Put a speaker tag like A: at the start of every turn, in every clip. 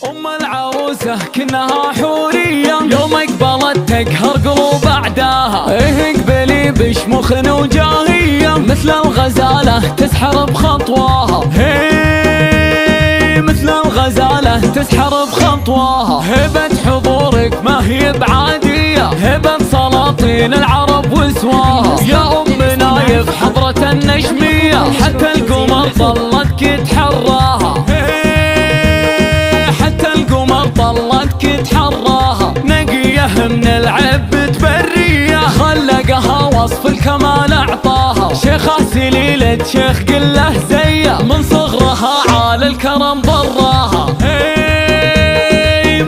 A: أم العروسة كنها حورية، يوم قبلت تقهر قلوب أعداها. قبلي بشموخ وجاهية، مثل الغزالة تسحر بخطواها. مثل الغزالة تسحر بخطواها. هبة حضورك ما هي بعادية، هبة سلاطين العرب وسواها. يا أم نايف حضرة النجمية، حتى القمر ظلتك تحراها. طلتك تحراها. نقيه من العب تبريه، خلقها وصف الكمال اعطاها. شيخه سليلة شيخ قله زيه، من صغرها عال الكرم براها.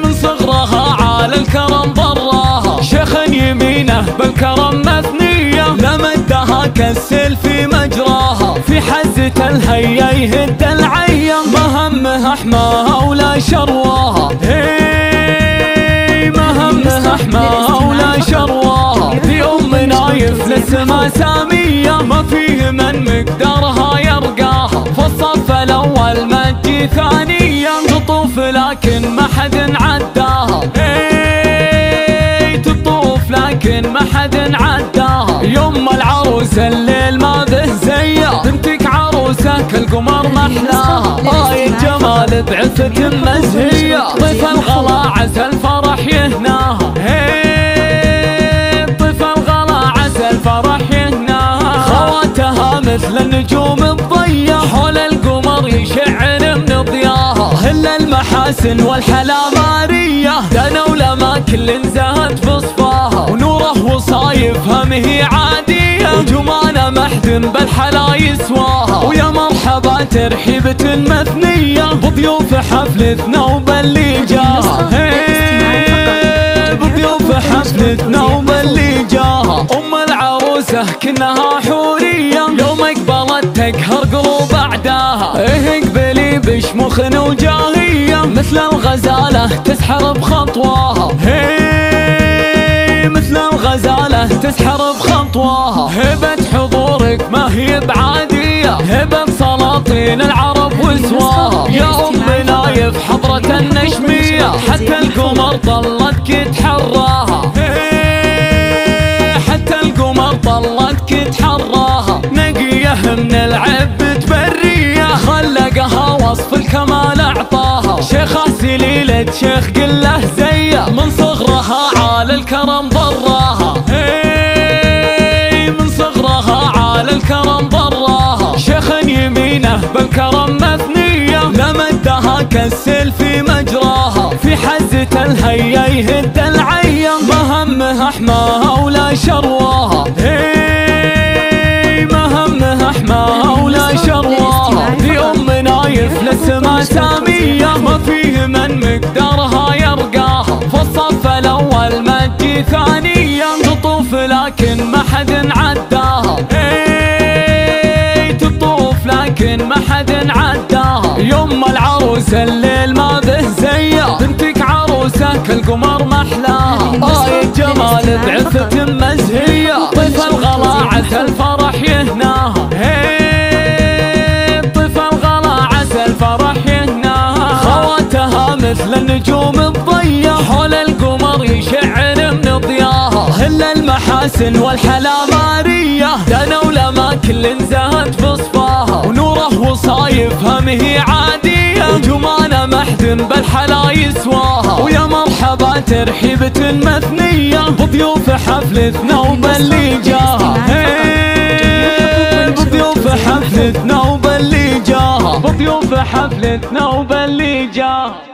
A: من صغرها عال الكرم براها. شيخ يمينه بالكرم مثنيه، لمدها كالسيل في مجراها. في حزة الهيا يهد العيا، ما همها حماها ولا شرواها. ما همها حماها ولا شرواها. في أم نايف للسما سامية، ما فيه من مقدارها يرقاها. فالصف الأول ما تجي ثانية، تطوف لكن ما حد عداها. تطوف لكن ما حد عداها. يوم العروسة الليل ما به زيه، بنتك عروسة كالقمر محلاها. الجمال بعفة مزهية، ضيف الغلا عسى الفرح يهناها. ضيف الغلا عسى الفرح يهناها. خواتها مثل النجوم الضية، حول القمر يشع من ضياها. هل المحاسن والحلا مارية، دنوا لما كل زهت بصفاها. ونوره وصايفها مهي عادية، وجمانة محد بالحلا يسواها. ويا مرحبا ترحيبة مثنية، بضيوف حفلتنا وباللي جاها. بضيوف حفلتنا وباللي جاها. أم العروسة كنها حورية، يوم قبلت تقهر قلوب أعداها. قبلي بشموخ وجاهية، مثل الغزالة تسحر بخطواها. مثل الغزالة تسحر بخطواها. هبة حضورك ما هي بعادية، هبة سلاطين العرب وسواها. يا أم نايف حضرة النجمية، حتى القمر ظلتك تحراها. حتى القمر ظلتك تحراها. نقيه من العب تبريه، خلقها وصف الكمال اعطاها. شيخه سليلة شيخ قله زيه، من صغرها عال الكرم براها. من صغرها عال الكرم براها. شيخ يمينه بالكرم مثنيه، لمدها كالسيل في مجراها. في حزة الهيا يهد العيا، ما همها حماها ولا شرواها. ما همها حماها ولا شرواها. في أم نايف للسما سامية، ما فيه من مقدارها يرقاها. فالصف الأول ما تجي ثانية، تطوف لكن ما حد عداها. تطوف لكن ما حد عداها. يوم العروسة الليل ما به زيه، بنتك عروسة كالقمر محلاها. الجمال بعفة مزهية، ضيف الغلا عسى الفرح يهناها. ضيف الغلا عسى الفرح يهناها. خواتها مثل النجوم الضية، حول القمر يشع من ضياها. هل المحاسن والحلا مارية، دنوا لما كل زهت بصفاها. ونوره وصايفها مهي عادية، وجمانة محد بالحلا يسواها. ويا مرحبا ترحيبة مثنية، بضيوف حفلتنا وباللي جاها. بضيوف حفلتنا وباللي جاها. بضيوف حفلتنا وباللي جاها.